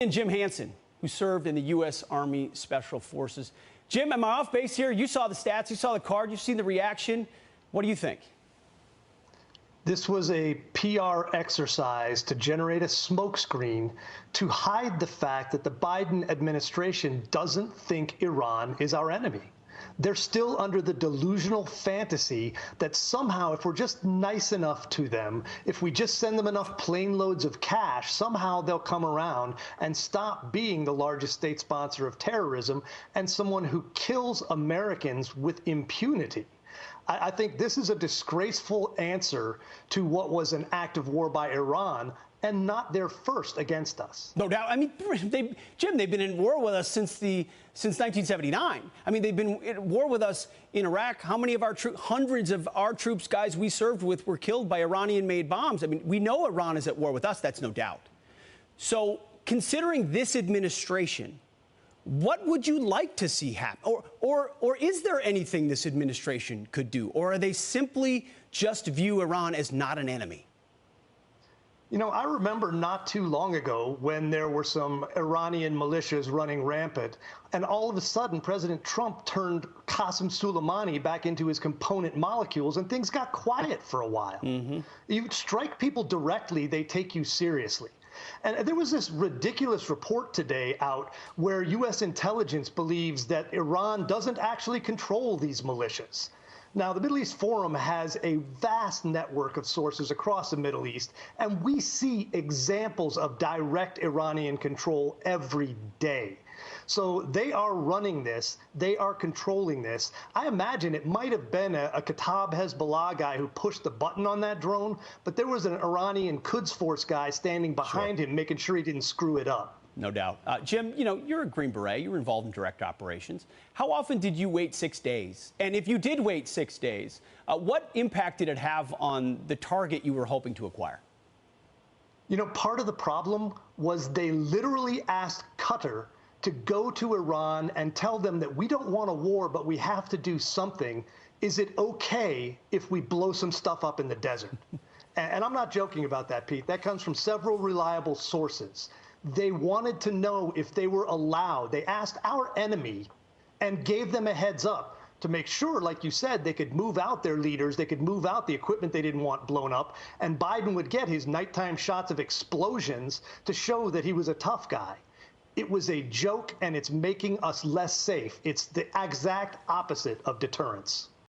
And Jim Hanson, who served in the U.S. Army Special Forces. Jim, am I off base here? You saw the stats, you saw the card, you've seen the reaction. What do you think? This was a PR exercise to generate a smokescreen to hide the fact that the Biden administration doesn't think Iran is our enemy. They're still under the delusional fantasy that somehow, if we're just nice enough to them, if we just send them enough plane loads of cash, somehow they'll come around and stop being the largest state sponsor of terrorism and someone who kills Americans with impunity. I think this is a disgraceful answer to what was an act of war by Iran and not their first against us. No doubt. I mean, Jim, they've been in war with us since 1979. I mean, they've been at war with us in Iraq. How many of our troops, hundreds of our troops, guys we served with, were killed by Iranian-made bombs? I mean, we know Iran is at war with us. That's no doubt. So considering this administration, what would you like to see happen? Or is there anything this administration could do? Or are they simply just view Iran as not an enemy? You know, I remember not too long ago when there were some Iranian militias running rampant, and all of a sudden President Trump turned Qasem Soleimani back into his component molecules, and things got quiet for a while. You strike people directly, they take you seriously. And there was this ridiculous report today out where U.S. intelligence believes that Iran doesn't actually control these militias. Now, the Middle East Forum has a vast network of sources across the Middle East, and we see examples of direct Iranian control every day. So they are running this. They are controlling this. I imagine it might have been a Kataib Hezbollah guy who pushed the button on that drone, but there was an Iranian Quds Force guy standing behind him, making sure he didn't screw it up. No doubt. Jim, you know, you're a Green Beret. You were involved in direct operations. How often did you wait 6 days? And if you did wait 6 days, what impact did it have on the target you were hoping to acquire? You know, part of the problem was they literally asked Qatar to go to Iran and tell them that we don't want a war, but we have to do something. Is it okay if we blow some stuff up in the desert? And I'm not joking about that, Pete. That comes from several reliable sources. They wanted to know if they were allowed. They asked our enemy and gave them a heads up to make sure, like you said, they could move out their leaders, they could move out the equipment they didn't want blown up, and Biden would get his nighttime shots of explosions to show that he was a tough guy. It was a joke, and it's making us less safe. It's the exact opposite of deterrence.